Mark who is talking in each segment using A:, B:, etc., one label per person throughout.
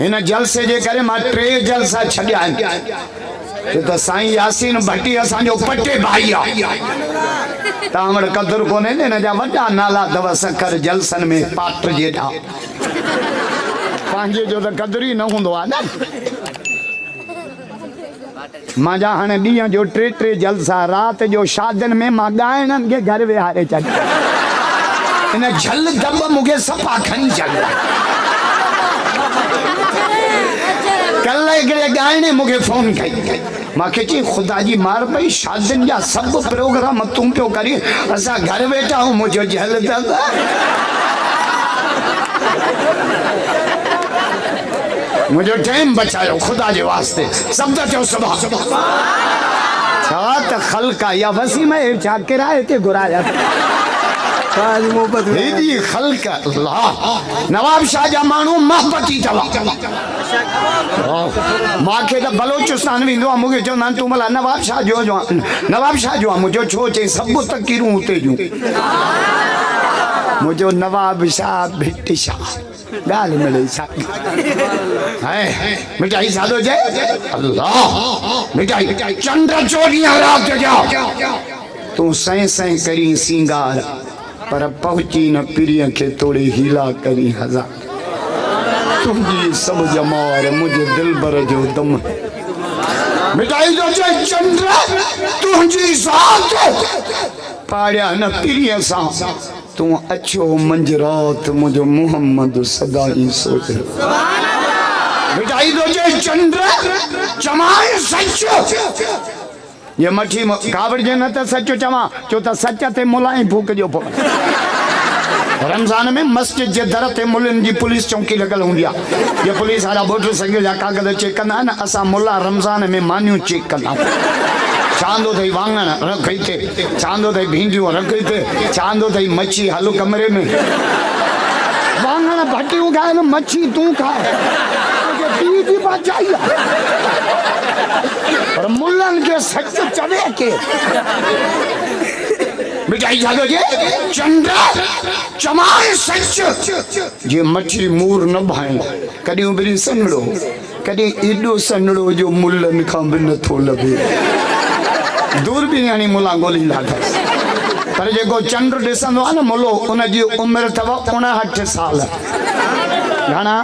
A: इन जलसे जे करे मां 3 जलसा छड्या तो साईं यासीन भट्टी असांजो पटे भाई आ तामड़ कदर कोने ने न जा वडा नाला दव सखर जलसन में पात्र जेडा पांजे जो तो कदर ही न हुंदो आ ना मां जा हने दिया जो 3 जलसा रात जो शादन में मां गायन के घर विहारे चल इन झल दब मुके सपा खन चल कल एकड़े गायने मुके फोन कई मां के ची खुदा जी मार पई शादन जा सब प्रोग्राम तुम पियो करी असा घर बैठा हूं मुझे झल दब मुझे टाइम बचायो खुदा के वास्ते सब चो सबा छा त खलका या वसी में छा किराए ते घुराया हेदी खलका अल्लाह नवाब शाह जा मानू महबती तवा मां के त बलोचिस्तान विंदो मुके जो ना तू मला नवाब शाह जो मुझे छो चे सब तकीरू उते जू मुझे नवाब शाह भिट्टी शाह गाल मिले है मिठाई सादो जाए अल्लाह मिठाई चंद्र चोरियां रात जाओ तू सै सै करी सिंगार पर पहुंची न पिरिया के तोड़े हीला करी हजार तुझी सब जमार मुझे दिल भर जो दम मिठाई जो जाए चंद्र तुझी साथ पाड़िया न पिरिया सा तू अच्छो मंजरात मुझे मोहम्मद सदा ही सोच मिठाई दो जे चंद्र चमाए सच ये मठी कावड़ जे न त सच चवा चो त सच ते मुलाई फूक जो पो रमजान में मस्जिद जे दर ते मुलन जी पुलिस चौकी लगल हुंदिया ये पुलिस वाला मोटर साइकिल जा कागज चेक कंदा न असा मुल्ला रमजान में मानियो चेक कंदा चांदो थई वांगण रखई थे चांदो थई भिंडियो रखई थे चांदो थई मच्छी हलो कमरे में वांगण भटियो खाए न मच्छी तू खाए तुझे बीजी बचाई पर मुल्लन के सच चवे के मिठाई जागो जे चंद्र चमाए सच जे मच्छी मूर न भाए कदी उबरी सनड़ो कदी एडो सनड़ो जो मुल्लन खां बिन थो लगे दूर भी यानी मुला गोली लादा पर जेको चंद्र दिसंदो आ न मुलो उन जी उम्र थव 59 साल घणा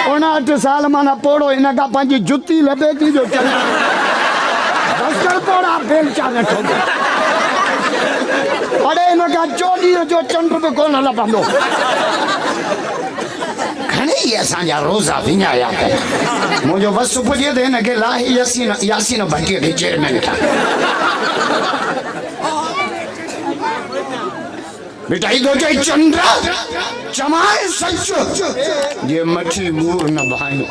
A: 59 साल माना पोड़ो इन का पंजी जुती लबे थी जो चंद्र बस्तर पोड़ा बेलचा न ठोके अरे इन का चोडी जो चंद्र पे कोन लबंदो घणे ही असांजा रोज़ा विञाया मुझे बस पुजे थे न के लाही यासीन भट्टी के चेयरमैन था मिठाई दो जे चंद्र चमाए सच ये मठी मूर न भाई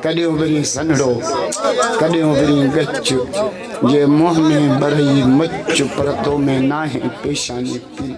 A: कदे उबरी सनड़ो कदे उबरी गच जे मोह में बरई मच परतो में ना है पेशानी पी